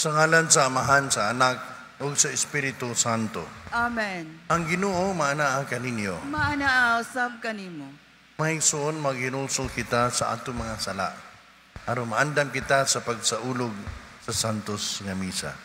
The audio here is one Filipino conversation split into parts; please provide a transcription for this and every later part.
Sa ngalan sa Amahan, sa Anak, ug sa Espiritu Santo. Amen. Ang Ginoo maanaa kaninyo. Maanaa usab kanimo. Mahigsoon maghinulsol kita sa ato mga sala. Aron maandam kita sa pagsaulog sa santos nga misa.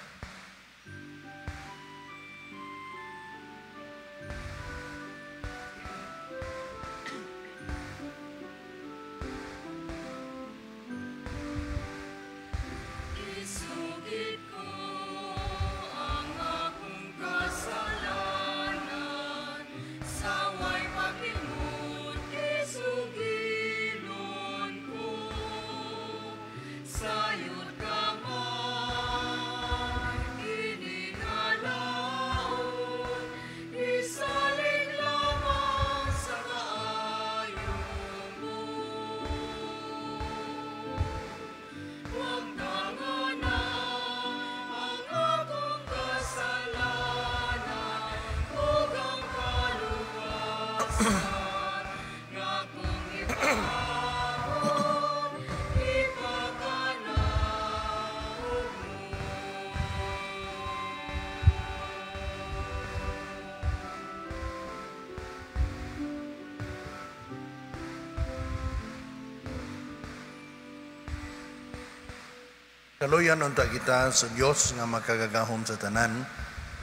Kaluyan unta kita sa Dios nga makagagahom sa tanan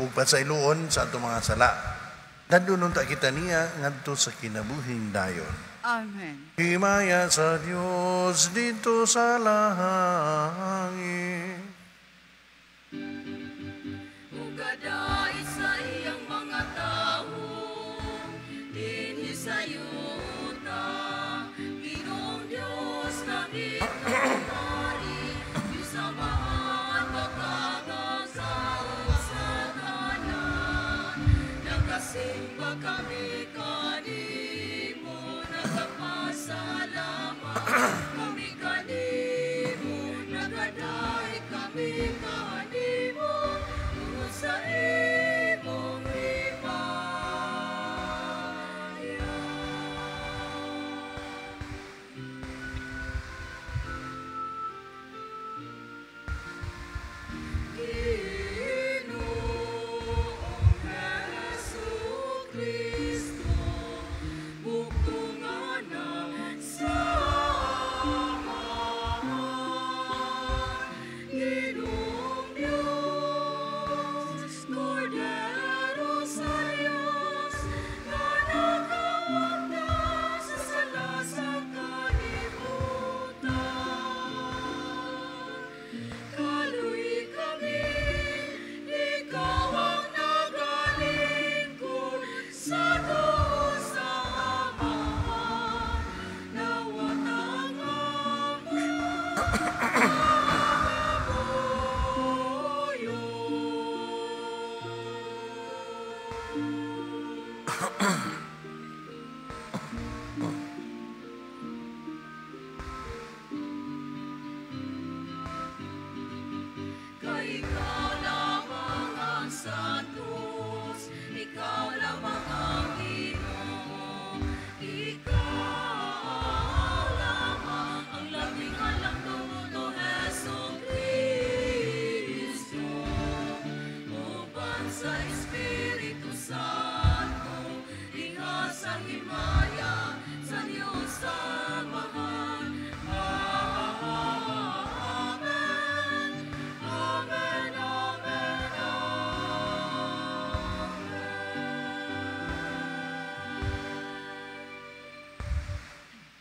ug pasayloon sa ato mga sala. Dadun unta kita niya ngadto sa kinabuhing dayon. Amen. Himaya sa Dios dito sa langit. Ugaday sa iyang mga tao, dinhi sa yuta, Ginoong Diyos na dito. Simba kami kanimo, nagpasalamat kami kanimo, nagadahi kami kanimo, tungod sa imong himaya.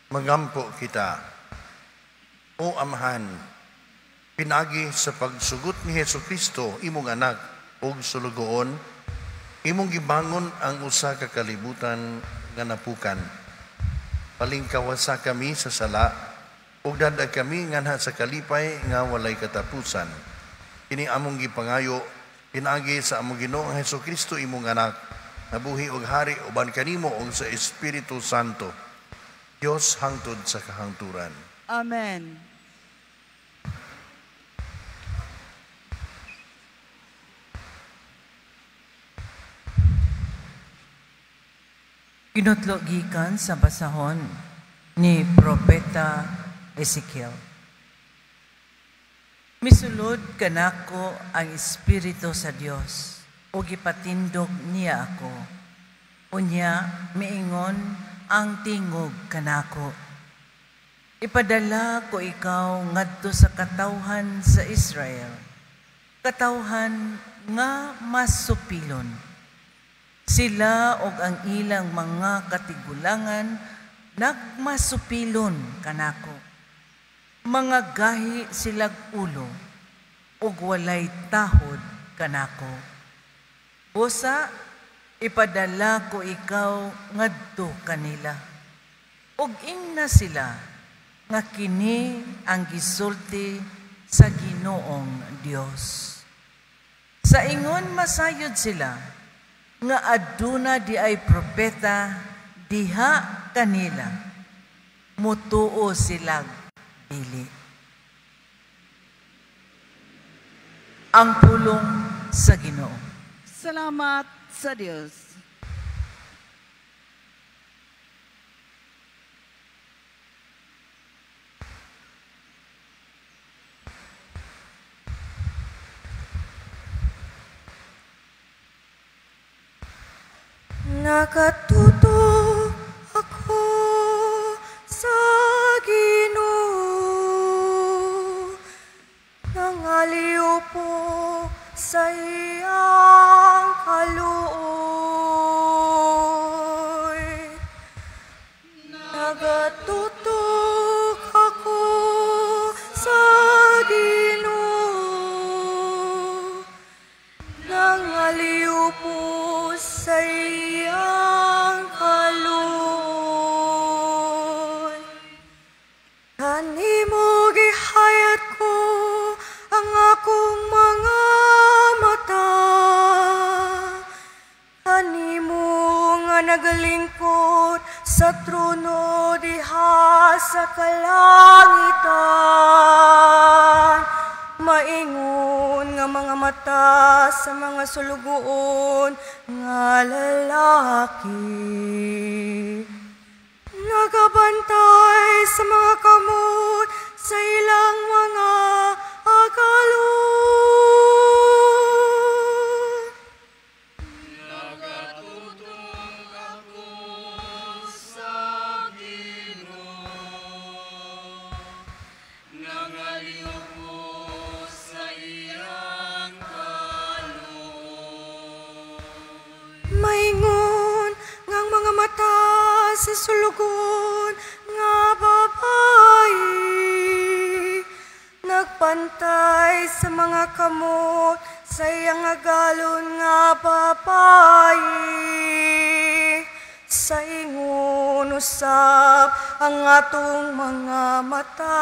Magampo kita. O Amahan, pinagi sa pagsugot ni Jesucristo, imong anak, ug sulugoon, imong gibangon ang usa ka kalibutan nga napukan. Palingkawasa kami sa sala, ug dadag kami nganha sa kalipay nga walay katapusan. Kini among gipangayo, pinagi sa among Ginoong Jesucristo, imong anak, nabuhi og hari uban kanimo ug sa Espiritu Santo, Diyos hangtod sa kahangturan. Amen. Kinutlo gikan sa basahon ni Propeta Ezekiel. Misulod kanako ang Espiritu sa Dios, o gipatindog niya ako. Unya, miingon ang tingog kanako. Ipadala ko ikaw ngadto sa katawhan sa Israel, katawhan nga masupilon. Sila og ang ilang mga katigulangan nagmasupilon kanako. Mga gahi silag ulo, ug walay tahod kanako. Busa, ipadala ko ikaw ngadto kanila. Ug ingna sila, nga kini ang gisulti sa Ginoong Dios. Sa ingon masayod sila, nga aduna di ay propeta diha kanila, mutuo silang dili. Ang pulong sa Ginoo. Salamat sa Diyos. Nakatuto ako sa Ginoo, nangaliw po sa iyang kaluoy. Nagatutok ako sa Ginoo, nangaliw po sa iyang kaluoy. Kanimo gihayat ko ang akong mga mata, kanimo nga nagalingkod sa trono diha sa kalangitan. Maingon nga mga mata sa mga sulugoon nga lalaki. Nagabantay sa mga kamot sa ilang mga agalon. Nagatutong ako sa Ginoo, nangaliw ko sa iyang kaluoy. Maingon ngang mga mata sa sulugon nga babayi, nagpantay sa mga kamot sa iyang agalon nga babayi. Sa ingon usab ang atong mga mata,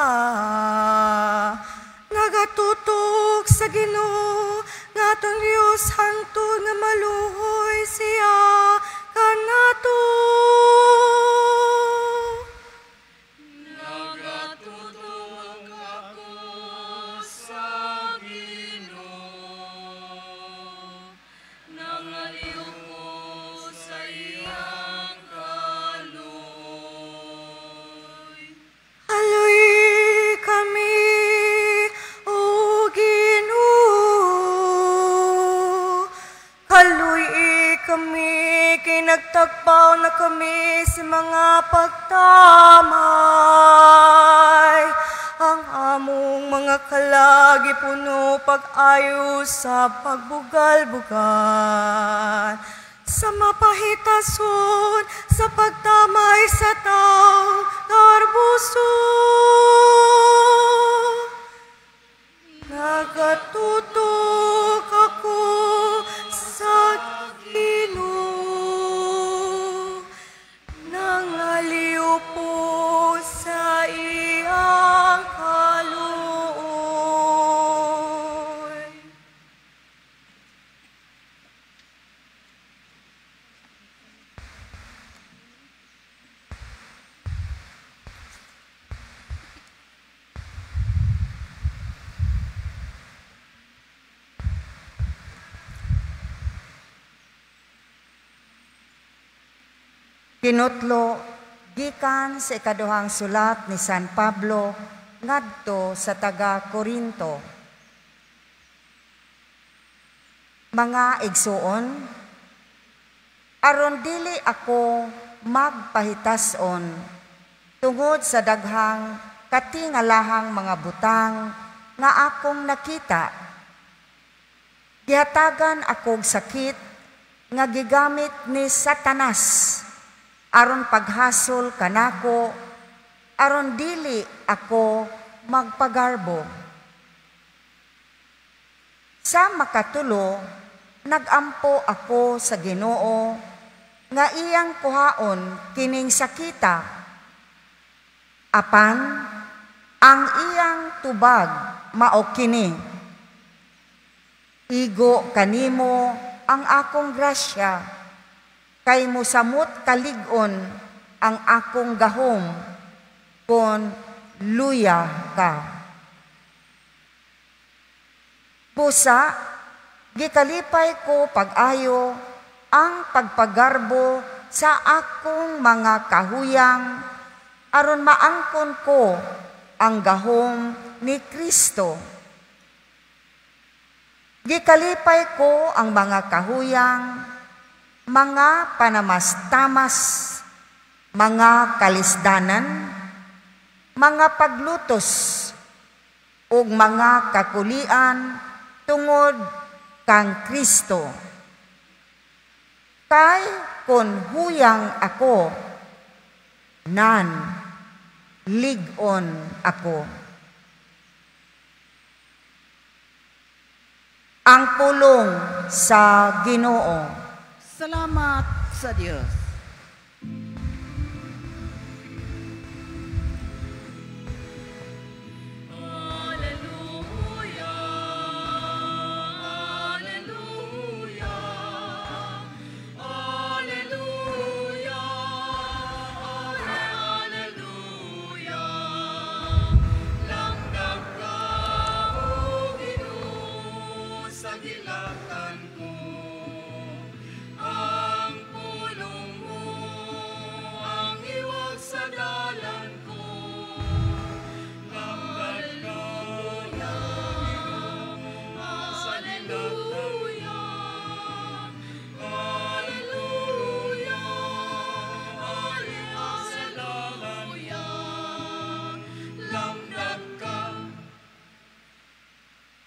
nagatutok sa Ginoo nga atong Dios hangtod nga maluhoy siya kanato. Nagatutong ako sa Ginoo, nangaliw ko sa iyang kaluoy. Aloy kami, O Ginoo, kaluy kami, kay nagtagpaw na kami sa mga pagtamay. Ang among mga kalagi puno pag-ayo sa pagbugal-bugal. Sa mapahitason, sa pagtamay sa tao, karbuso. Nagatutok ako sa Ginoo, nangaliw po sa iyang kaluoy. Kinutlo, gikan sa ikaduhang sulat ni San Pablo ngadto sa taga Corinto. mga igsuon, aron dili ako magpahitason tungod sa daghang katingalahang mga butang nga akong nakita. Gihatagan akong sakit nga gigamit ni Satanas aron paghasol kanako, aron dili ako magpagarbo. Sa makatulo, nagampo ako sa Ginoo nga iyang kuhaon kining sakita. Apan ang iyang tubag mao kini: igo kanimo ang akong grasya, kay mosamot kalig-on ang akong gahom kon luya ka. Busa, gikalipay ko pag-ayo ang pagpagarbo sa akong mga kahuyang aron maangkon ko ang gahom ni Kristo. Gikalipay ko ang mga kahuyang, mga panamastamas, mga kalisdanan, mga paglutos, ug mga kakulian tungod kang Kristo. Kay kun huyang ako, nan ligon ako. Ang pulong sa Ginoo. Salamat sa Diyos.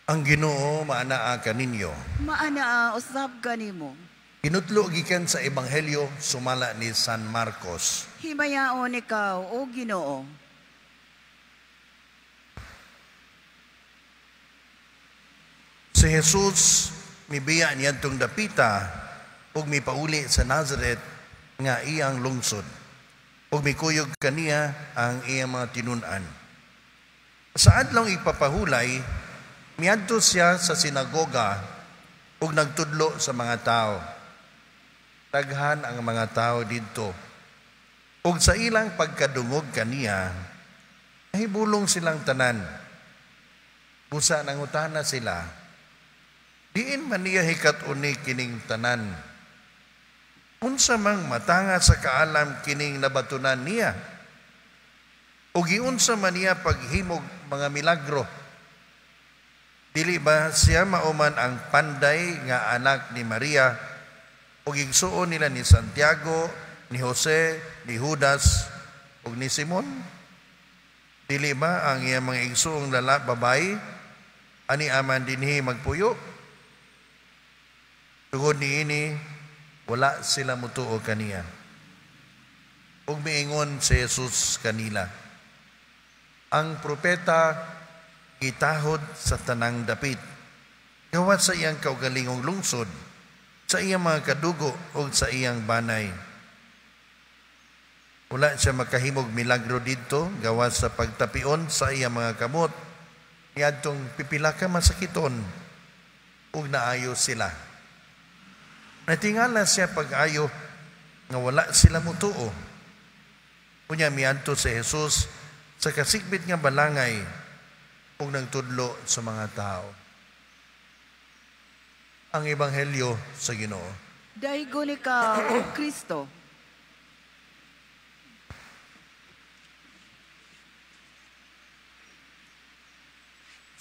Ang Ginoo maanaa kaninyo. Maana usab kanimo. Kinutlo gikan sa Ebanghelyo sumala ni San Marcos. Himayaon ikaw, O Ginoo. Si Jesus mibiya niyadtong dapita ug mipauli sa Nazareth nga iyang lungsod. Ug mikuyog kaniya ang iyang mga tinun-an. Sa adlong ipapahulay, miadto siya sa sinagoga ug nagtudlo sa mga tao. Daghan ang mga tao didto. Ug sa ilang pagkadungog kaniya, nahibulong silang tanan. Busa nangutana sila, diin man niya hikat-uni kining tanan. Unsa mang matanga sa kaalam kining nabatunan niya? O giunsa man niya paghimog mga milagro? Dili ba siya mauman ang panday nga anak ni Maria o gigsuon nila ni Santiago, ni Jose, ni Judas o ni Simon? Dili ba ang iyang mga igsuong babae ani aman dinhi magpuyo? Tungod niini wala sila mutuo kaniya. Ug miingon si Jesus kanila, ang propeta gitahod sa tanang dapit, gawat sa iyang kaugalingong lungsod, sa iyang mga kadugo o sa iyang banay. Wala siya makahimog milagro dito, gawat sa pagtapion sa iyang mga kamot, niadtong pipila ka masakiton, ug naayo sila. Natingala siya pag-ayo nga wala sila mutuo. Unya miadto si Jesus sa kasikbit nga balangay ug nagtudlo sa mga tao. Ang Ebanghelyo sa Ginoo. Daigon ikaw, O Kristo.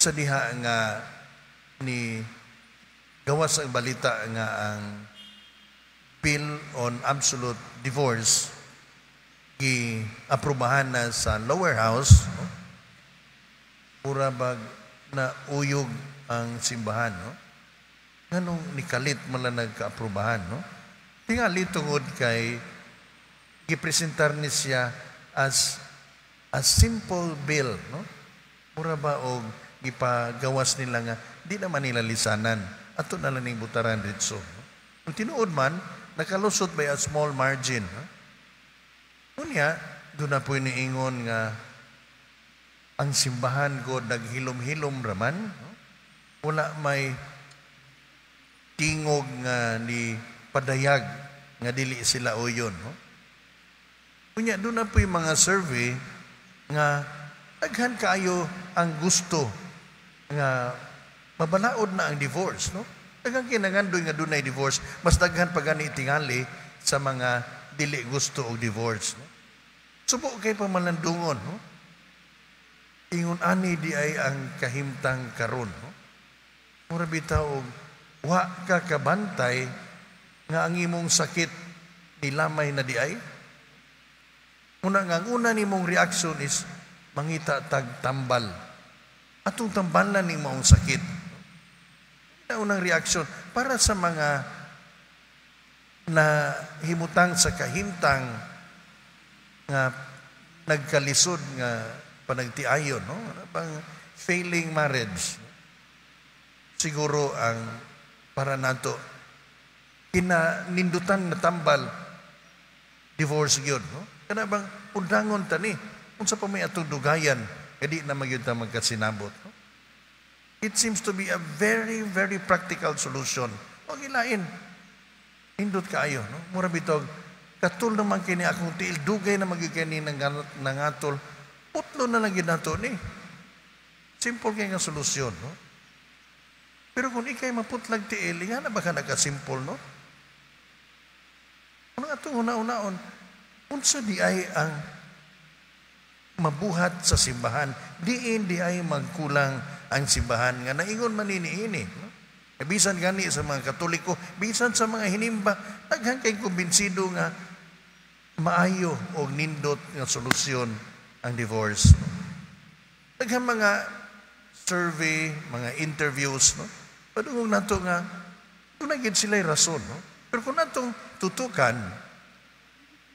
Sa diha nga ni gawas ang balita nga ang bill on absolute divorce gi-aprobahan na sa lower house, no? Pura bag na uyog ang simbahan, no? Nganong nikalit man lang nagka-aprobahan, no? Tingali tungod kay gipresentar ni siya as a simple bill, no? Mura ba og gipagawas nila nga di naman nila lisanan ato na lang ning butaran ditso, no? Kung tinuod man nakalusot by a small margin, no? Unya doon na po niingon nga ang simbahan ko naghilom-hilom raman, no? Wala may tingog nga ni padayag nga dili sila uyon, no? Kunya doon na po yung mga survey nga daghan kaayo ang gusto nga mabalaod na ang divorce, no? Daghan kinangandoy nga dunay divorce, mas daghan pa gani tingali sa mga dili gusto og divorce, no? Subo kay pamalandungon, no? Ingon ani di ay ang kahimtang karon, no? Mura bitaw og wa ka kabantay nga ang imong sakit nilamay na di ay. Una nga, ang una nimong reaction is mangita tag tambal. Atong tambalan ni maong sakit. Na unang reaction para sa mga na himutang sa kahimtang nga nagkalisod nga panagtiayon, no? Pang failing marriage. Siguro ang para nato kinanindutan na tambal divorce gyud, no? Kana bang undangon tani unsa pa may atong dugayan kadi na magyud ta magkasinabot, no? It seems to be a very very practical solution. O gilain indot kaayo, no? Mura bitog katul naman kini akong tiil dugay na magyud kini nangatol putlo na lang gyud nato ni. Simple kay nga solusyon, no? Pero kung ikay maputlag tiil, nga na ba ka nagka-simple, no? Kung atong una-unaon, unsa di ay ang mabuhat sa simbahan, di ay magkulang ang simbahan nga naingon manini-ini, no? E bisan gani sa mga Katoliko, bisan sa mga hinimba, daghan kay kumbinsido nga maayo o nindot nga solusyon ang divorce, no? Daghan mga survey, mga interviews, no? Padungog nato nga tunagid sila'y rason, no? Pero kung natong tutukan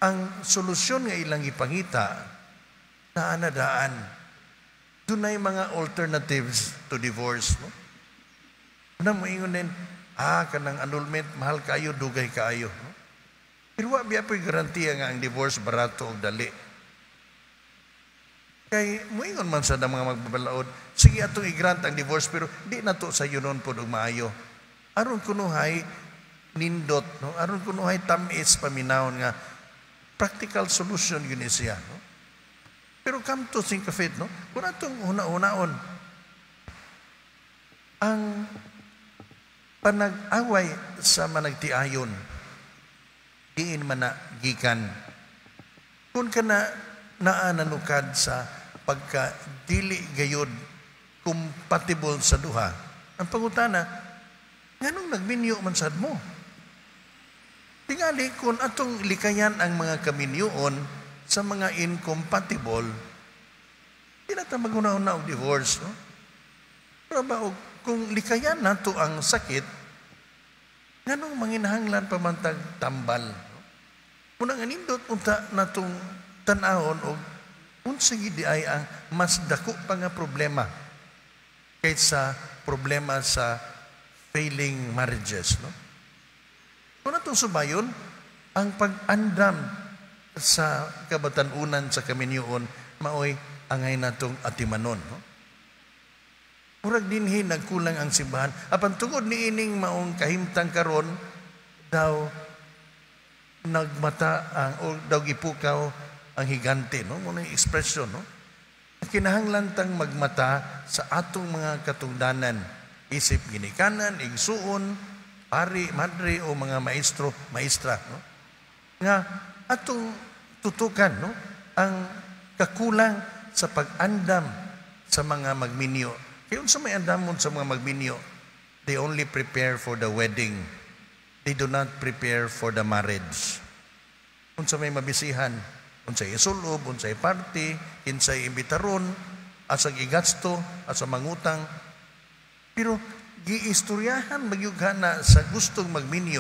ang solusyon nga ilang ipangita na anadaan, dunay mga alternatives to divorce, no? Una mo ingon din, kanang annulment, mahal kaayo, dugay kaayo, no? Pero wa biya po'y garantiya nga ang divorce barato o dali. Kay moingon man sa mga magbabalaod, sige atong i-grant ang divorce pero di nato sa yunon po og maayo. Aron kunuhay nindot, no? Aron kunuhay tamis paminawon nga practical solution yun siya, no? Pero come to think of it, no? Kung atong una-unaon ang panag-away sa managtiayon diin man na gikan kung kana naananukad sa pagka dili gayud compatible sa duha. Ang pangutana, nganong nagminyo man sad mo? Tingali kung atong likayan ang mga kaminyoon sa mga incompatible, di na ta maguna-una og divorce, no? Pero ba kung likayan nato ang sakit, nganong manginahanglan pamantag tambal, no? Unang anindot unta natong tan-ahon og unsa gid ay ang mas dako pa nga problema kaysa problema sa failing marriages, no? Kung natong subayon ang pag-andam sa kabatan-unan sa kaminyoon maoy angay natong atimanon, no? Murag dinhi nagkulang ang simbahan apan tungod ni ining maong kahimtang karon daw nagmata ang o daw gipukaw ang higante, no? Muna yung expression, no? Kinahanglan tang magmata sa atong mga katungdanan, isip ginikanan, igsuon, pari, madre o mga maestro, maestra, no? Nga atong tutukan, no? Ang kakulang sa pag-andam sa mga magminyo. Kaya sa may andamon sa mga magminyo, they only prepare for the wedding. They do not prepare for the marriage. Unsa may mabisihan, unsay isulob, unsay party, kinsay imbitaron, asag igasto, asa mangutang. Pero giistoryahan magyugana sa gustong magminyo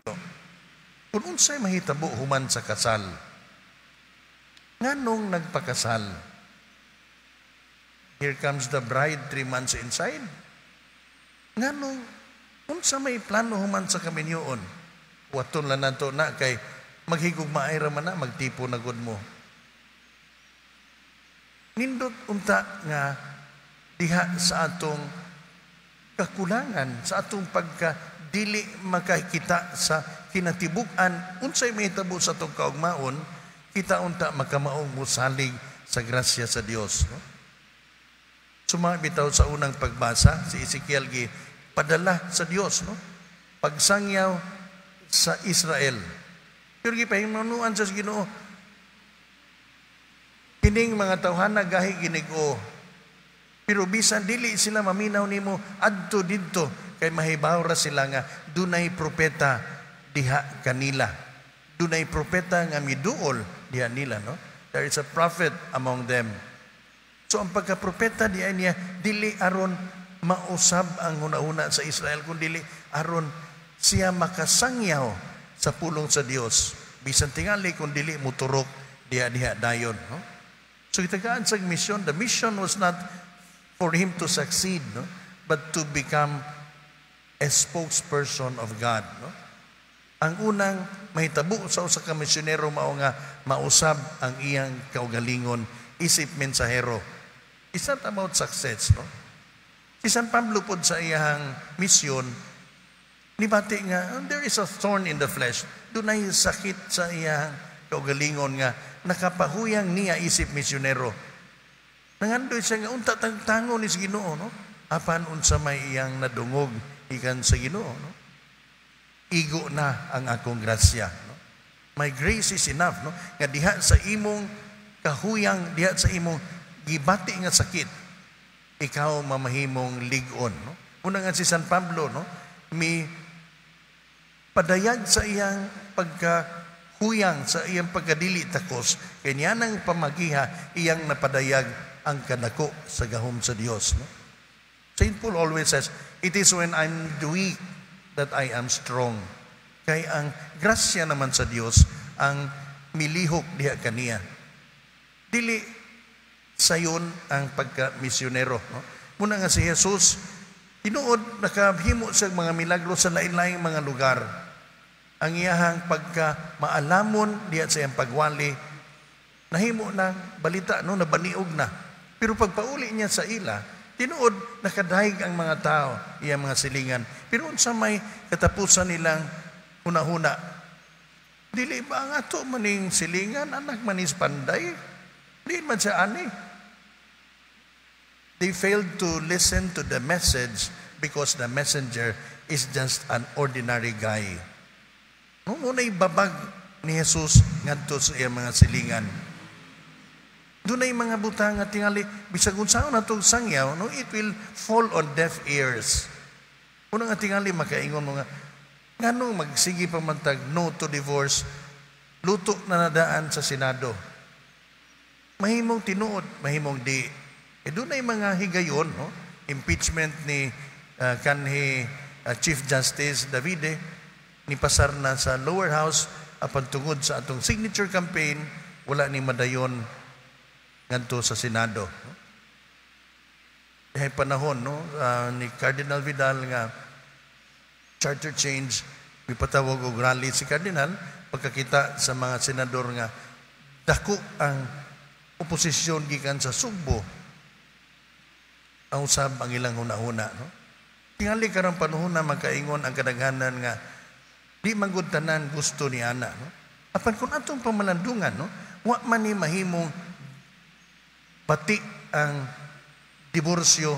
kung unsay mahitabo human sa kasal. Nganong nagpakasal? Here comes the bride 3 months inside. Nganong unsa may plano human sa kaminyoon? Waton lang nato na kay maghigugma ay raman na, magtipo na gud mo. Nindot unta nga diha sa atong kakulangan, sa atong pagka-dili makakita sa kinatibuk-an, unsay mahitabo sa atong kaugmaon, kita unta makamaong musalig sa grasya sa Dios. No? Sumabitaw sa unang pagbasa, si Ezekiel padala sa Dios, no? Pagsangyaw sa Israel. Pero gipahimanuan sa Ginoo, kining mga tawhana gahi ginig-o. Pero bisan dili sila maminaw nimo adto didto kay mahibaw ra sila nga dunay propeta diha kanila. Dunay propeta nga miduol diha nila, no? There is a prophet among them. So ang pagka-propeta diha niya dili aron mausab ang una-una sa Israel kundi aron siya makasangyaw sa pulong sa Dios. Bisan tingali kung dili muturok diha dayon, no? So itagaan sa mission, the mission was not for him to succeed, no? But to become a spokesperson of God, no? Ang unang mahitabo sa usa ka misyonero mao nga mausab ang iyang kaugalingon, isip mensahero. It's not about success, no? Si San Pablo pod sa iyang misyon nibati nga there is a thorn in the flesh. Dunay sakit sa iyang kaugalingon nga nakapahuyang niya isip misyonero. Nangandoy siya nga unta tagtango ni sa Ginoo, no? Apan unsa may iyang nadungog ikan sa Ginoo, no? Igo na ang akong grasya, no? My grace is enough, no? Nga diha sa imong kahuyang, diha sa imong gibati nga sakit, ikaw mamahimong ligon, no? Una nga si San Pablo, no? Padayag sa iyang pagkahuyang, sa iyang pagkadili takos, kanya nang pamagiha, iyang napadayag ang kanako sa gahom sa Dios, no? St. Paul always says, it is when I'm weak that I am strong. Kay ang grasya naman sa Dios ang milihok diha kaniya. Dili sayon ang pagka-misyonero, no? Muna nga si Jesus, tinuod nakahimo sa mga milagro sa lain-laing mga lugar. Ang iyahang pagka-maalamon diha sa iyang pagwali, nahimo na balita, no? Nabaniog na. Pero pagpauli niya sa ila, tinuod nakadahig ang mga tao, iyang mga silingan. Pero unsa may katapusan nilang huna-huna, dili ba nga to maning silingan, anak manis panday? Di man siya ani. They failed to listen to the message because the messenger is just an ordinary guy. No, muna'y babag ni Jesus ngadto sa iyang mga silingan. Dunay mga butang nga tingali bisag unsaon natong sangyaw, no, it will fall on deaf ears. Una nga tingali makaingon mo nga nganong magsigi pa man tag no to divorce, luto na nadaan sa Senado. Mahimong tinuod, mahimong di. Dunay mga higayon, no? Impeachment ni kanhi Chief Justice Davide ni pasar na sa lower house apan tungod sa atong signature campaign wala ni madayon ngadto sa Senado, no? Dahil panahon, no, ni Cardinal Vidal nga charter change, may patawag og rally si Cardinal pagkakita sa mga senador nga dako ang oposisyon gikan sa Sugbo ang usab ang ilang huna-huna, no? Tingali karang panahon na magkaingon ang kadaghanan nga di manggod tanan gusto ni ana, no? Apan kung atong pamalandungan, no, wa man ni mahimong pati ang diborsyo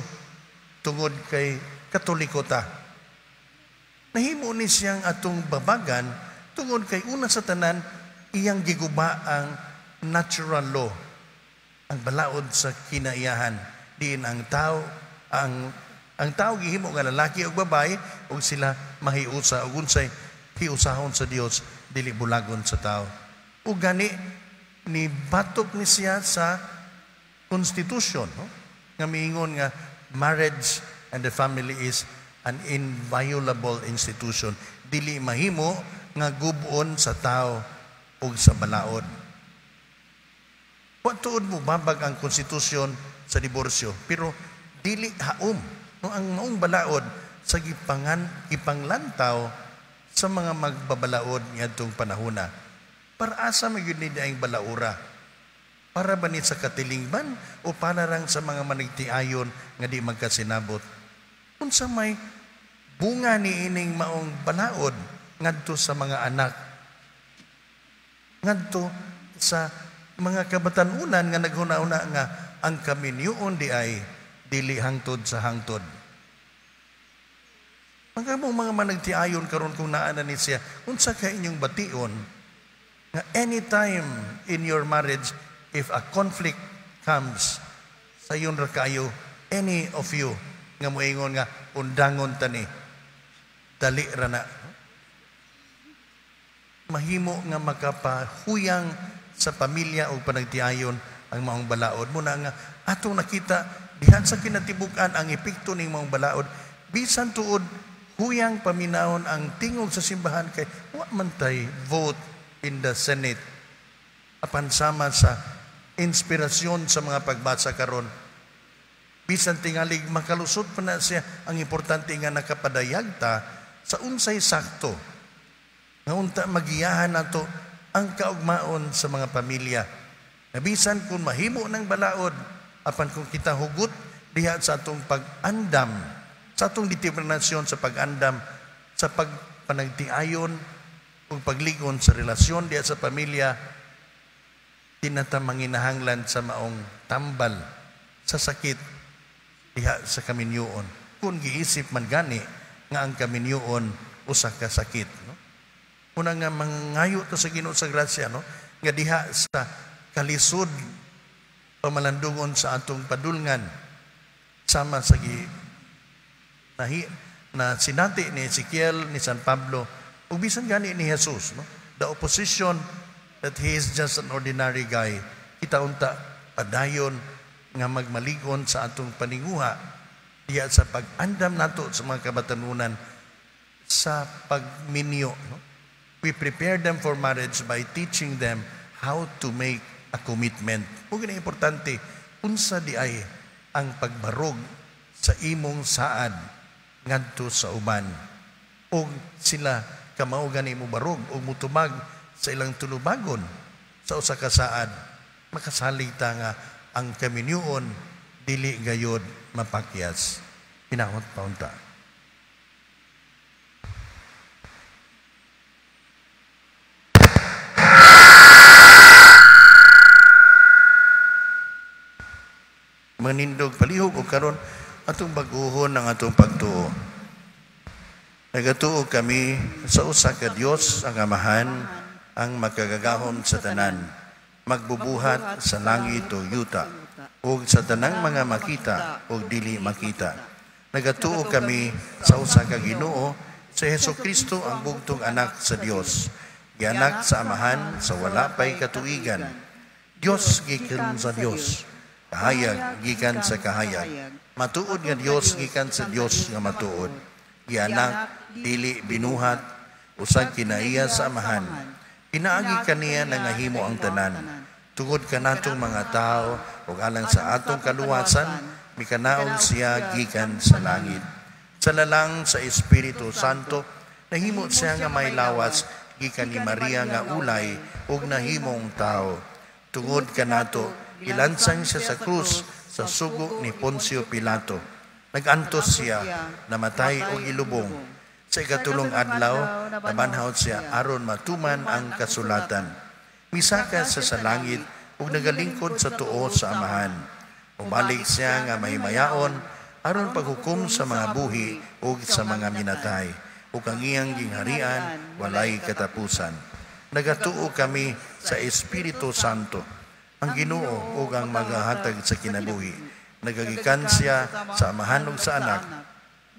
tungod kay Katoliko ta. Nahimo ni siyang atong babagan tungod kay una sa tanan iyang giguba ang natural law, ang balaod sa kinaiyahan. Diin ang tao, ang Ang tao gihimo nga lalaki ug babae ug sila mahiusa ug unsay hiusahon sa Dios dili bulagon sa tao. Ug gani ni batok ni siya sa constitution, no? Nga miingon nga marriage and the family is an inviolable institution. Dili mahimo nga gubon sa tao ug sa balaod. Wa tuod mo babag ang konstitusyon sa diborsyo, pero dili haom no ang maong balaod sa gipanglantaw sa mga magbabalaod ngadtong panahona. Para asa magyud ni daing balaura? Para ba ni sa katilingban o para lang sa mga manigtiayon nga di magkasinabot? Unsa may bunga ni ining maong balaod ngadto sa mga anak, ngadto sa mga kabatanunan nga naghuna-una nga ang kaminyoon di ay dili hangtod sa hangtod. Mga managtiayon karon kung naa na ni siya, unsa ka inyong bation nga anytime in your marriage, if a conflict comes sa iyon ra kayo, any of you nga moingon nga undangon tani, dali ra na. Mahimo nga makapahuyang sa pamilya o panagtiayon ang maong balaod. Muna nga atong nakita dihan sa kinatibukan ang epekto ning maong balaod, bisan tuod huyang paminahon ang tingog sa simbahan kay wa man tay vote in the Senate apan sama sa inspirasyon sa mga pagbasa karon. Bisan tingalig makalusot pa na siya, ang importante nga nakapadayag ta sa unsay sakto nga unta magiyahan nato ang kaugmaon sa mga pamilya. Nabisan kung mahimo ng balaod, apan kung kita hugot diha sa atong pag-andam, sa atong determinasyon sa pag-andam, sa pagpanagtiayon o pagligon sa relasyon diha sa pamilya, tinata manginahanglan sa maong tambal sa sakit diha sa kaminyoon. Kung giisip man gani nga ang kaminyoon usa ka sakit, no? Una nga mangayo to sa Ginoo sa grasya, no? Nga diha sa kalisod pamalandungon sa atong padulngan sama sa na sinati ni Ezekiel, ni San Pablo ug bisan gani ni Jesus, no? The opposition that he is just an ordinary guy, kita unta padayon nga magmaligon sa atong paninguha diha sa pag-andam nato sa mga kabatanunan sa pagminyo, no? We prepare them for marriage by teaching them how to make a commitment. Ug gani importante unsa di ay ang pagbarog sa imong saad ngadto sa uban, ug sila kamao gani mo barog ug mutumag sa ilang tulubagon sa usa ka saad, makasalita nga ang kaminyoon dili gayod mapakyas. Pinahot pa unta. Manindog palihog o karon atong baguhon ng atong pagtuo. Nagatuo kami sa usa ka Dios ang Amahan, ang makagagahom sa tanan, magbubuhat sa langit o yuta, ug sa tanang mga makita o dili makita. Nagatuo kami sa usa ka Ginoo, sa Hesukristo ang bugtong anak sa Dios, gianak sa Amahan sa wala pay katuigan. Dios gikan sa Dios, kahayag gikan sa kahayag. Matuod nga Dios gikan sa Dios nga matuod. Gianak dili binuhat, usag kinaiya sa Amahan. Pinaagi kaniya na ngahimo ang tanan. Tungod kanatong mga tao ug alang sa atong kaluwasan, mikanaon siya gikan sa langit. Sa lalang sa Espiritu Santo, nahimo siya nga may lawas gikan ni Maria nga ulay ug nahimong tao. Tungod kanato, ilansang siya sa krus sa sugo ni Poncio Pilato. Nagantos siya, namatay o ilubong. Sa ikatulong adlaw, nabanhaw siya aron matuman ang kasulatan. Misaka siya sa langit ug nagalingkod sa tuo sa Amahan. Umalik siya nga mahimayaon aron paghukom sa mga buhi ug sa mga minatay. Ug ang iyang gingharian walay katapusan. Nagatuo kami sa Espiritu Santo, ang Ginoo ug ang magahatag sa kinabuhi. Nagagikan siya sa Amahan ug sa Anak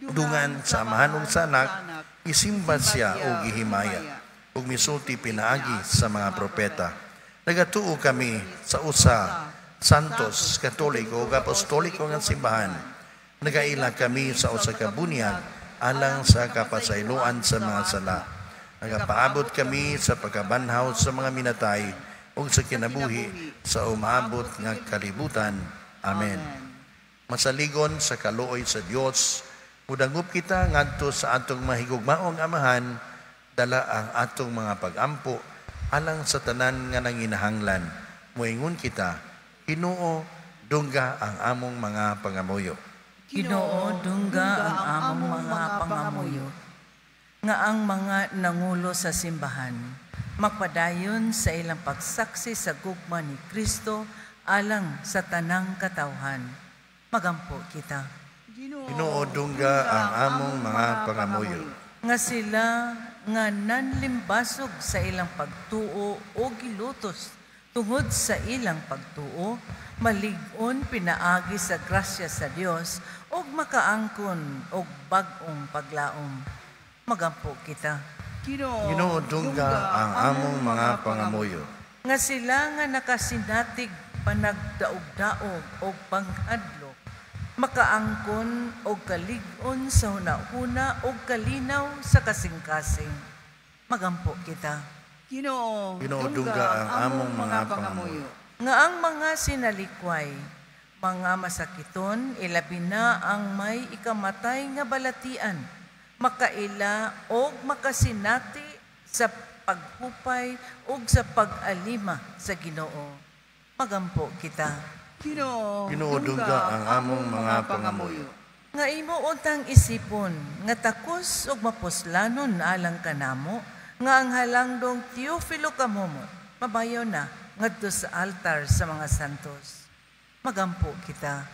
dungan sa amahan ug sa anak, isimba siya o gihimaya, ug misulti pinaagi sa mga propeta. Nagatuo kami sa usa, santos, katoliko ug apostoliko nga simbahan. Nagaila kami sa usa ka bunyag alang sa kapasayloan sa mga sala. Nagapaabot kami sa pagkabanhaw sa mga minatay ug sa kinabuhi sa umaabot nga kalibutan. Amen. Masaligon sa kaluoy sa Dios, mudangup kita ngadto sa atong mahigugmaong amahan, dala ang atong mga pag-ampo alang sa tanan nga nanginahanglan. Muingon kita, Ginoo, dungga ang among mga pangamuyo. Ginoo, dungga ang among mga pangamuyo. Nga ang mga nangulo sa simbahan, magpadayon sa ilang pagsaksi sa gugma ni Kristo alang sa tanang katawhan. Magampo kita. Ginoo, dungga ang among mga pangamuyo. Nga sila nga nanlimbasog sa ilang pagtuo o gilutos tungod sa ilang pagtuo, malig-on pinaagi sa grasya sa Dios ug makaangkon og bag-ong paglaom. Magampo kita. Ginoo, dungga ang among mga pangamuyo. Nga sila nga nakasinatig panagdaog-daog o panghadlok, makaangkon o kalig-on sa hunahuna o kalinaw sa kasing-kasing. Magampo kita. Ginoo, dungga ang among mga pangamuyo. Nga ang mga sinalikway, mga masakiton, ilabi na ang may ikamatay nga balatian, makaila o makasinati sa paghupay o sa pag-alima sa Ginoo. Magampo kita. Ginoo, dungga ang among mga pangamuyo. Nga imo utang isipon, nga takos og mapuslanon alang kanamo, nga ang halangdong Teofilo kamumot, mabayo na, ngadto sa altar sa mga santos. Magampo kita.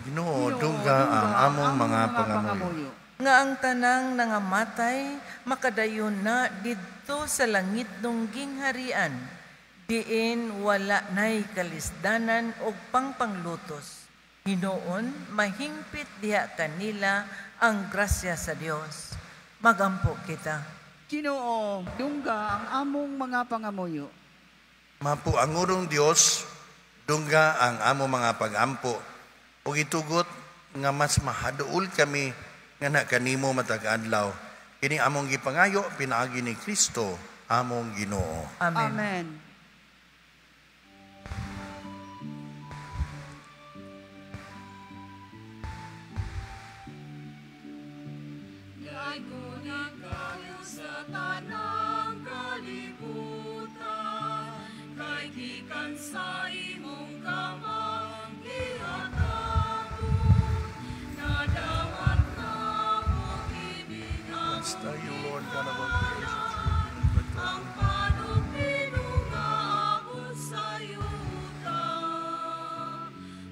Ginoo, dungga ang among mga pangamuyo. Nga ang tanang nangamatay, makadayon na didto sa langit nung gingharian, diin wala na'y kalisdanan o pangpanglutos. Hinoon, mahingpit diha kanila ang grasya sa Dios. Magampo kita. Ginoo, dungga ang among mga pangamuyo. Mapuangurong Dios, dungga ang among mga pag-ampo, ug itugot nga mas mahaduol kami nga na kanimo matag adlaw. Kini among gipangayo pinaagi ni Kristo, among Ginoo. Amen. Amen. Daigunin kayo sa tanang kalibutan, kay gikan sa imong kamang gihatagod, nadawat na mo kinigang Tayo, Lord, God of all ang panupino nga abot sa yuta,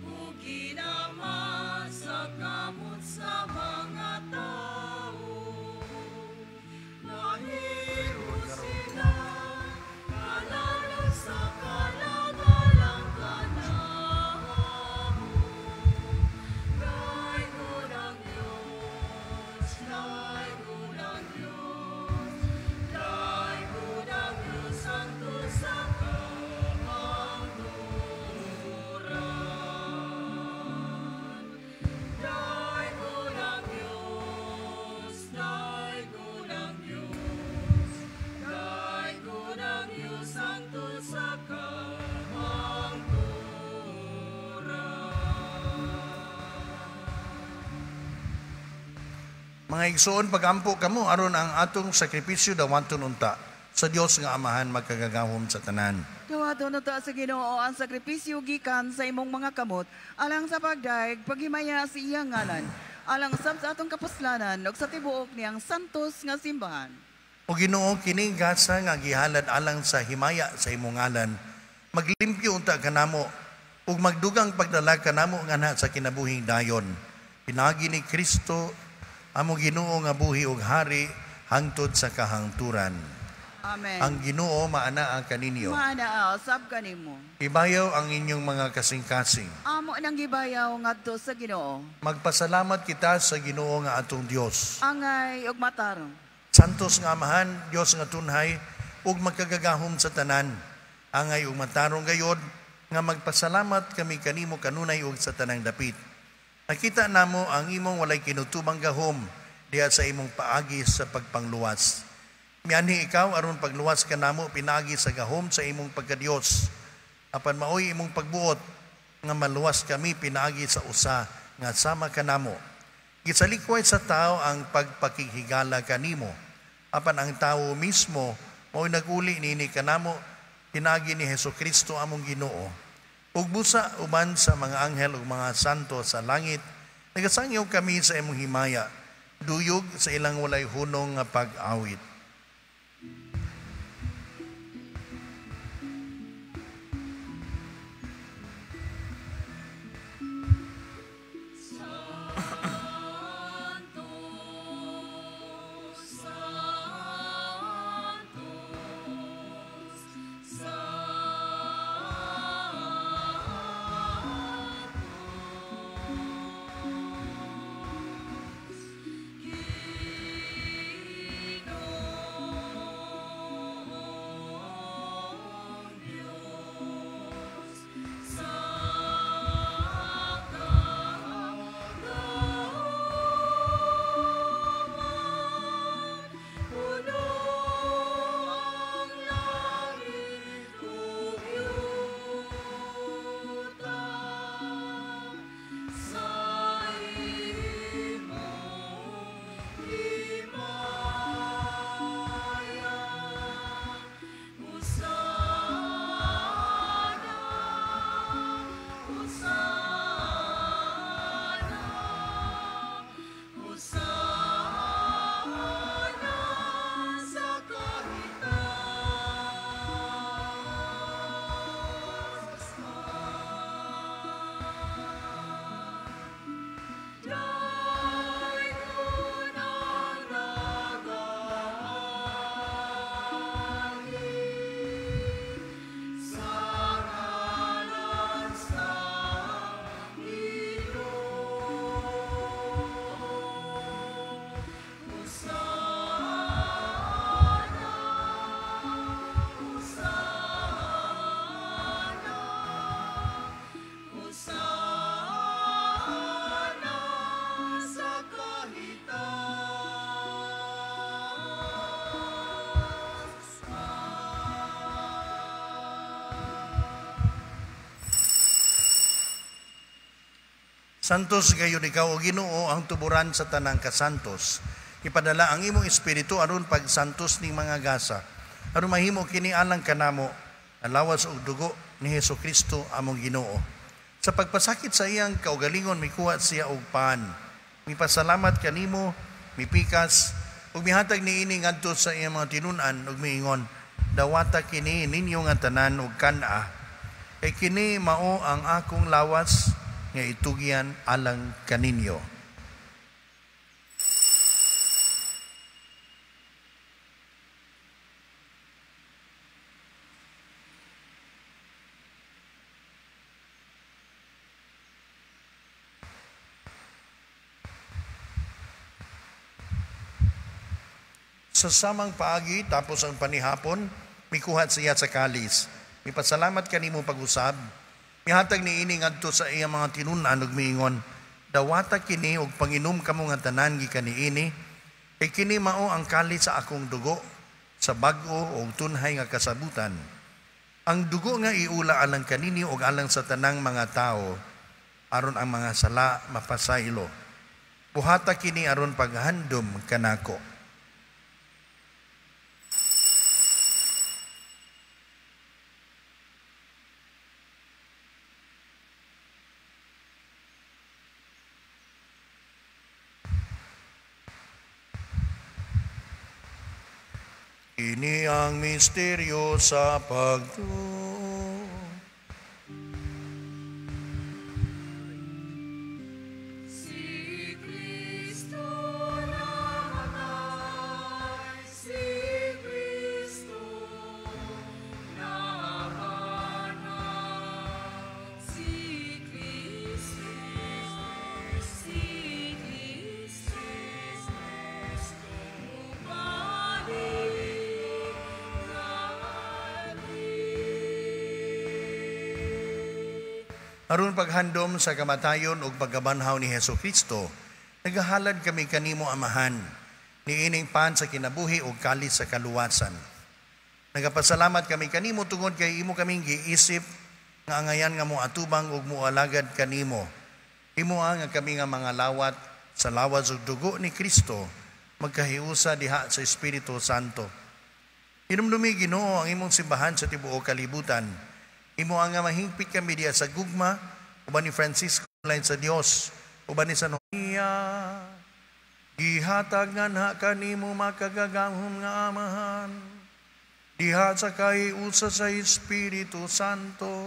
ug ginaman sa kamot sa mga tao. Nahiro sila, kalalo sa kalagalang kanamo. Daigod ang Diyos, daigod ang Diyos, daigod ang Diyos, santo sa kahangturan. Daigod ang Diyos, daigod ang Diyos, daigod ang Diyos, santo sa kahangturan. Mga igsoon, pagampo kamo aron ang atong sakripisyo dawanton unta sa Dios nga Amahan magkagagahom sa tanan. Dawaton na ta sa Ginoo ang sakripisyo gikan sa imong mga kamot, alang sa pagdaig, paghimaya sa iyang ngalan, alang sab sa atong kapuslanan, ug sa tibuok niyang santos nga simbahan. O Ginoo, kini gasa nga gihalad alang sa himaya sa imong ngalan, maglimpyo unta kanamo ug magdugang pagdala kanamo nga na sa kinabuhing dayon. Pinagi ni Kristo amo Ginoo nga buhi ug hari hangtod sa kahangturan. Amen. Ang Ginoo maanaa kaninyo. Maanaa sab kanimo. Ibayaw ang inyong mga kasing-kasing. Amo nang gibayaw ngadto sa Ginoo. Magpasalamat kita sa Ginoo nga atong Dios. Angay ug matarong. Santos nga Amahan, Dios nga tunhay, ug magkagagahom sa tanan. Angay ug matarong gayod nga magpasalamat kami kanimo kanunay ug sa tanang dapit. Nakita namo ang imong walay kinutubang gahom diha sa imong paagi sa pagpangluwas. Mianhi ikaw aron pagluwas ka namo pinagi sa gahom sa imong pagkadios. Apan maoy imong pagbuot nga maluwas kami pinagi sa usa nga sama kanamo. Gisalikway sa tao ang pagpakihigala kanimo. Apan ang tao mismo maoy naguli nini kanamo pinagi ni Hesukristo among Ginoo. Ug busa uban sa mga anghel ug mga santo sa langit, nagasangyaw kami sa imong himaya, duyog sa ilang walay hunong nga pag-awit. Santos gayud ikaw o Ginoo ang tuburan sa tanang kasantos. Ipadala ang imong espiritu aron pagsantos ning mga gasa. Aron mahimo kini alang kanamo ang lawas og dugo ni Hesukristo among Ginoo. Sa pagpasakit sa iyang kaugalingon mikuha siya og paan. Mipasalamat kanimo, mipikas ug mihatag niini ngadto sa iyang mga tinun-an ug miingon, dawata kini ninyo nga tanan ug kan-a. Kay kini mao ang akong lawas nga itugyan alang kaninyo. Sa samang paagi tapos ang panihapon, mikuhat siya sa kalis. Mipasalamat kanimo pag-usab. Mihatag niini ngadto sa iyang mga tinun-an ug miingon, dawata kini og panginom kamo nga tanan gikan niini, kay kini mao ang kalis sa akong dugo sa bag-o ug tunhay nga kasabutan. Ang dugo nga iula alang kanini ug alang sa tanang mga tao aron ang mga sala mapasaylo. Buhata kini aron paghandom kanako. Ini ang misteryo sa pagtuo. Si Kristo namatay, si Kristo Aron paghandom sa kamatayon ug pagkabanhaw ni Hesukristo, nagahalad kami kanimo amahan, niining pan sa kinabuhi ug kalis sa kaluwasan. Nagapasalamat kami kanimo tungod kay imo kaming giisip nga angayan nga mo atubang ug moalagad kanimo. Imo nga kami nga mga lawat sa lawas ug dugo ni Kristo magkahiusa diha sa Espiritu Santo. Hinumdumi Ginoo ang imong simbahan sa tibuok kalibutan. Imo nga mahingpit kami diha sa gugma uban ni Francisco lain sa Dios uban ni San Jose. Gihatag nga na kanimo makagagamhom nga amahan. Diha sa kahiusa sa Espiritu Santo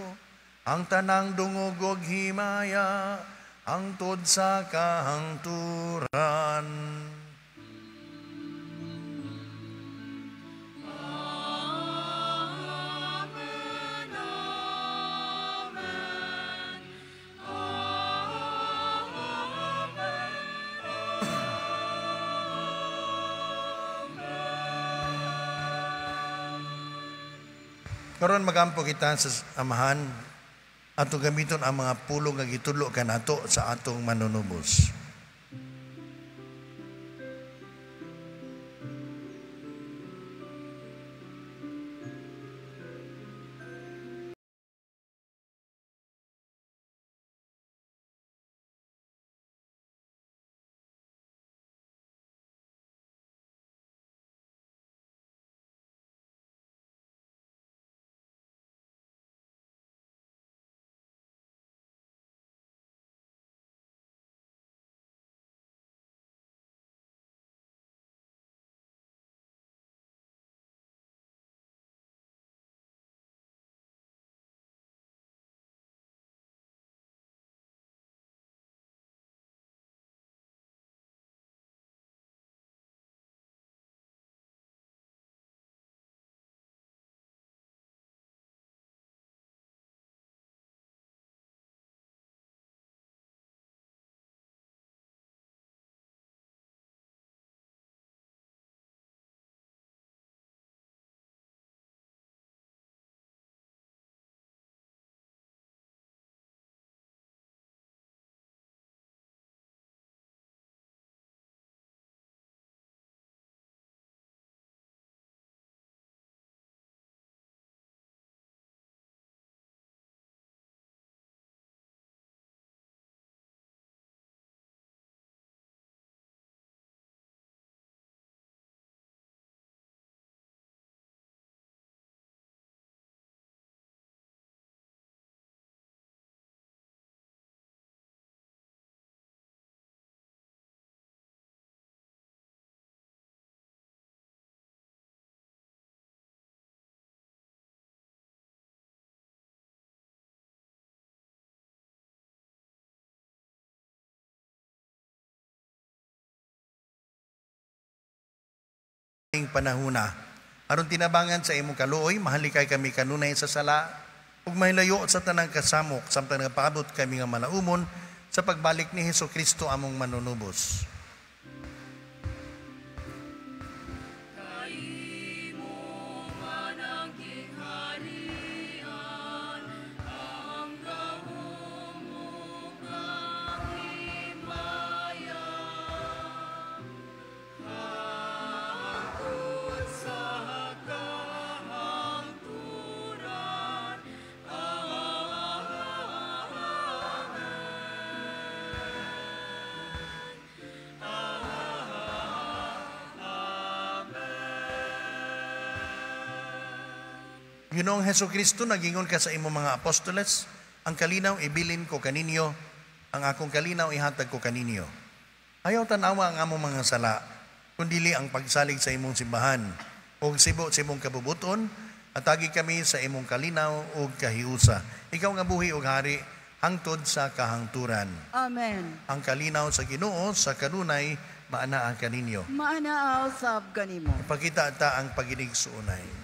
ang tanang dungog ug himaya hangtod sa kahangturan. Karon magampo kita sa amahan ato gamiton ang mga pulong nga gitudlo kanato sa atong manunubos. Panahuna aron tinabangan sa imong kaluoy mahalikay kami kanunay sa sala ug mahilayo sa tanang kasamok samtang nagpaabot kami nga malaumon sa pagbalik ni Hesukristo among manunubos. Ginoong Hesukristo, nagingon ka sa imong mga apostoles, ang kalinaw ibilin ko kaninyo, ang akong kalinaw ihatag ko kaninyo. Ayaw tanawa ang among mga sala, kundili ang pagsalig sa imong simbahan, o sibo sa imong kabubuton, atagi kami sa imong kalinaw o kahiusa. Ikaw nga buhi o hari, hangtod sa kahangturan. Amen. Ang kalinaw sa Ginoo, sa kanunay, maanaa kaninyo. Maanaaw sab kanimo. Ipakita ta ang paginig suunay.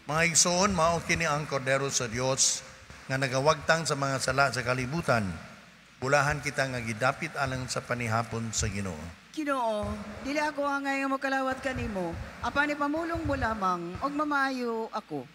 Mga igsoon, mao kini ang kordero sa Dios nga nagawagtang sa mga sala sa kalibutan. Bulahan kita nga gidapit alang sa panihapon sa Ginoo. Ginoo, dili ako angay nga mokalawat kanimo, apan ipamulong mo lamang og mamayo ako.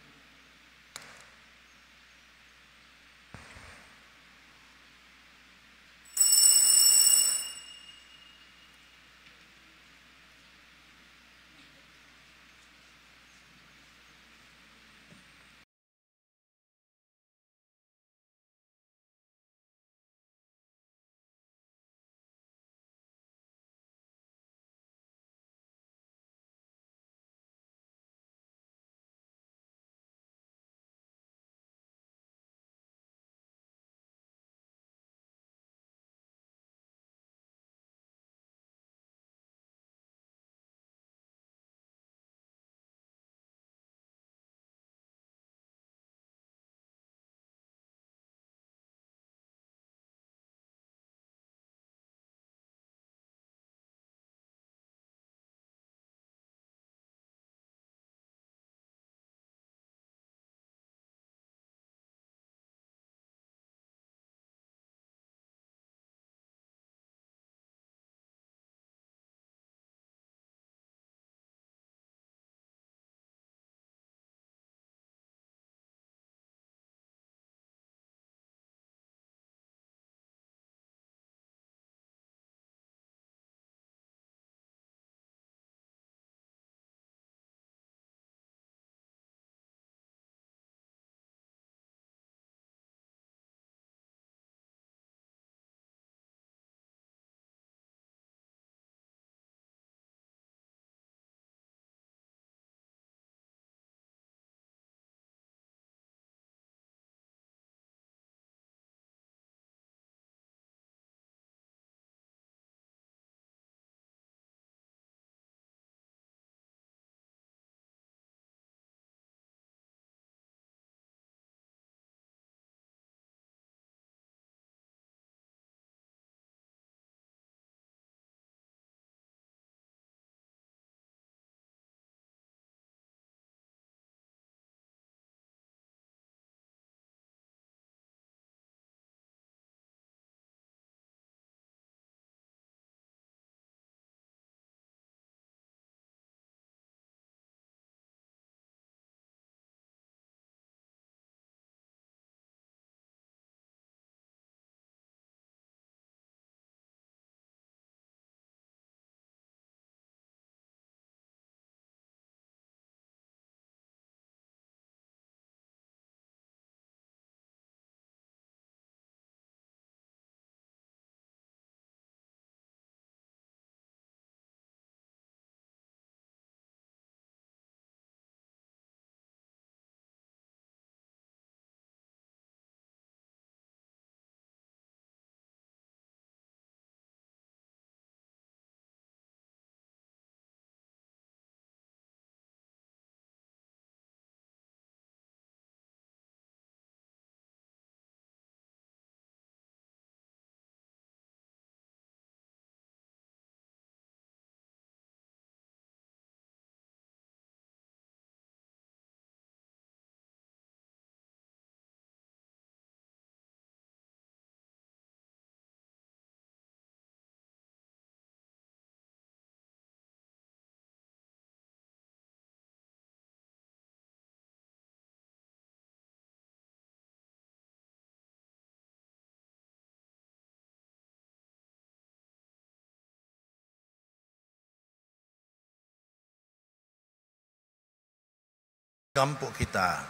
Kampo kita.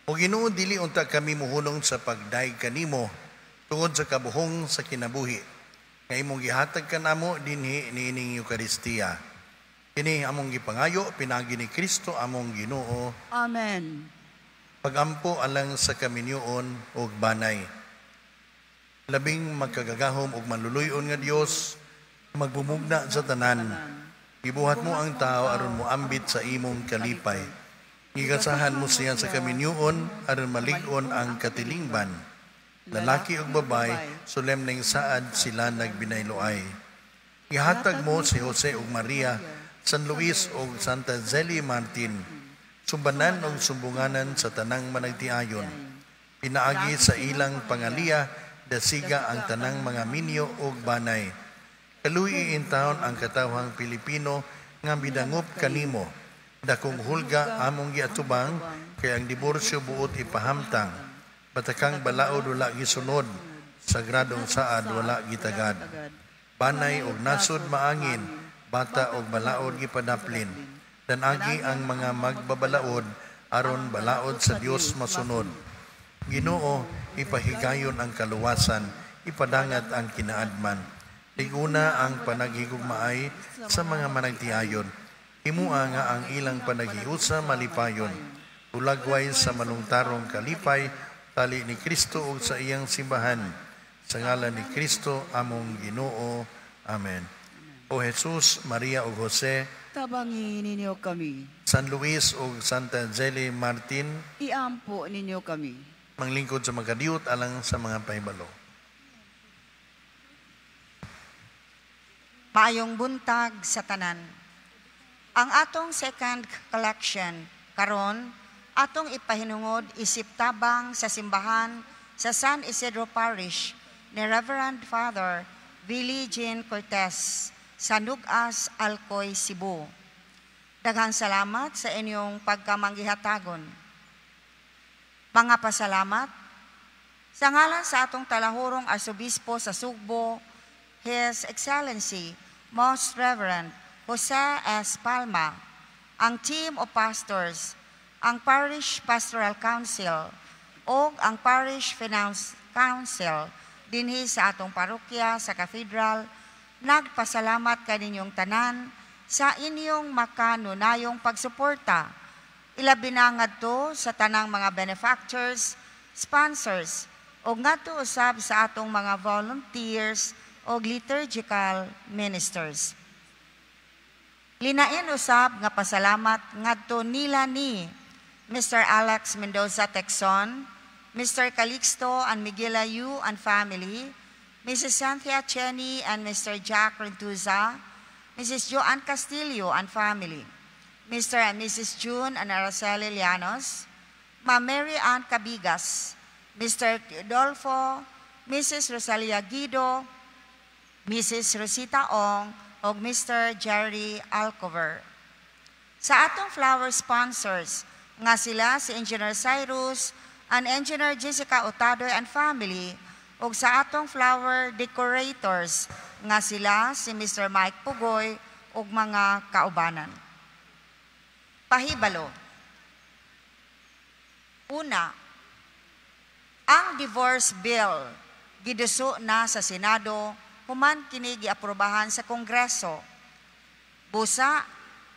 O Ginoo, dili unta kami muhunong sa pagdaig kanimo tungod sa kabuhong sa kinabuhi nga imong gihatag kanamo dinhi niining Eukaristiya. Kini among gipangayo pinagi ni Kristo among Ginoo. Amen. Pagampo alang sa kaminyoon ug banay. Labing magkagagahom ug manluluyon nga Dios, magbumugna sa tanan. Ibuhat mo ang tao aron mo ambit sa imong kalipay. Gigasahan mo siya sa kaminyoon aron malig-on ang katilingban. Lalaki ug babay, solemneng saad sila nagbinayloay. Ihatag mo si Jose ug Maria, San Luis ug Santa Zeli Martin, sumbanan o sumbunganan sa tanang managtiayon. Pinaagi sa ilang pangaliya, dasiga ang tanang mga minyo o banay. Kaluy intawon ang katawhang Pilipino nga midangop kanimo. Dakong hulga among giatubang, kay ang diborsyo buot ipahamtang. Batakang balaod wala gisunod, sagradong saad wala gitagad. Banay og nasod maangin, bata og balaod gipadaplin. Danagi ang mga magbabalaod, aron balaod sa Dios masunod. Ginoo, ipahigayon ang kaluwasan, ipadangat ang kinaadman. Tiguna ang panaghigugmaay sa mga managtiayon. Himua nga ang ilang panaghiusa malipayon. Ulagway sa manungtarong kalipay, tali ni Kristo ug sa iyang simbahan. Sa ngalan ni Kristo among Ginoo. Amen. O Jesus, Maria ug Jose, Tabangin ninyo kami. San Luis ug Santa Zeli Martin, Iampo ninyo kami. manglingkod sa magkadiyot alang sa mga pahibalo. Maayong buntag sa tanan. Ang atong second collection karon atong ipahinungod isip tabang sa simbahan sa San Isidro Parish ni Reverend Father Billy Jean Cortez sa Nugas, Alcoy, Cebu. Daghang salamat sa inyong pagkamanggihatagon. Mga pasalamat sa ngalan sa atong talahurong Arsobispo sa Sugbo, His Excellency, Most Reverend Jose S. Palma, ang team of pastors, ang Parish Pastoral Council, o ang Parish Finance Council dinhi sa atong parokya sa Cathedral, nagpasalamat kaninyong tanan sa inyong makanunayong pagsuporta. Ilabi na ngadto sa tanang mga benefactors, sponsors, o ngadto usab sa atong mga volunteers o liturgical ministers. Linain usab nga pasalamat ngadto nila ni Mr. Alex Mendoza Texon, Mr. Calixto and Miguela Yu and family, Mrs. Cynthia Cheney and Mr. Jack Rentuza, Mrs. Joanne Castillo and family, Mr. and Mrs. June and Araceli Llanos, Ma Mary Ann Cabigas, Mr. Teodolfo, Mrs. Rosalia Guido, Mrs. Rosita Ong, o Mr. Jerry Alcover. Sa atong flower sponsors, nga sila si Engineer Cyrus and Engineer Jessica Otadoy and family, ug sa atong flower decorators, nga sila si Mr. Mike Pugoy ug mga kaubanan. Pahibalo. Una, ang divorce bill giduso na sa Senado human kini giaprobahan sa Kongreso. Busa,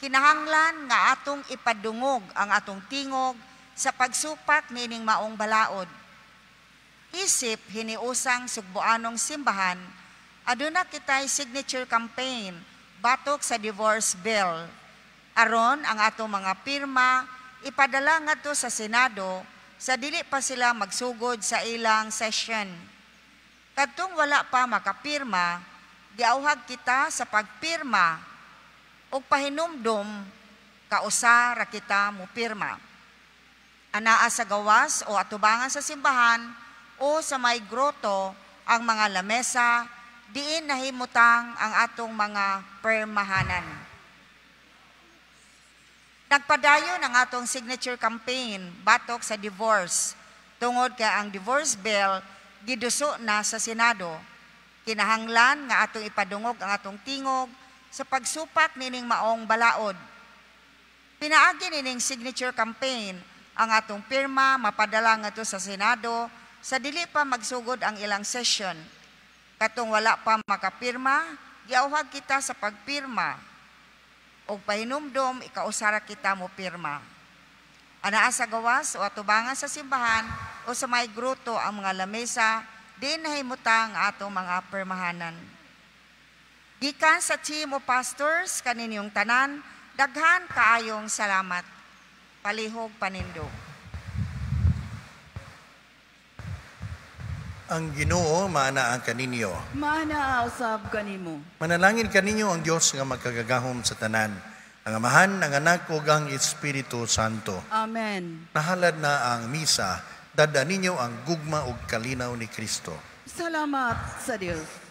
kinahanglan nga atong ipadungog ang atong tingog sa pagsupak nining maong balaod. Isip hiniusang sugboanong simbahan, aduna kitay signature campaign batok sa divorce bill. Aron ang atong mga pirma ipadala ngadto sa Senado sa dili pa sila magsugod sa ilang session. Kadtong wala pa makapirma, giauhag kita sa pagpirma o pahinumdom kausa ra kita mo pirma. Anaa sa gawas o atubangan sa simbahan o sa may groto ang mga lamesa, diin nahimutang ang atong mga pirmahanan. Nagpadayon ang atong signature campaign batok sa divorce tungod kay ang divorce bill giduso na sa Senado. Kinahanglan nga atong ipadungog ang atong tingog sa pagsupak nining maong balaod. Pinaagi nining signature campaign ang atong pirma mapadala ngadto sa Senado sa dili pa magsugod ang ilang session. Katong wala pa makapirma, giauhag kita sa pagpirma o pahinumdom ikausara kita mo pirma. Anaa sa gawas o atubangan sa simbahan o sa may gruto ang mga lamesa, din nahimutang atong mga pirmahanan. Gikan sa team o pastors kaninyong tanan, daghan kaayong salamat. Palihog panindo. Ang Ginoo maanaa kaninyo. Maana usab kanimo. Manalangin kaninyo ang Dios nga magkagagahom sa tanan. ang Amahan, ang Anak, ug ang Espiritu Santo. Amen. Nahalad na ang misa, dada ninyo ang gugma ug kalinaw ni Kristo. Salamat sa Dios.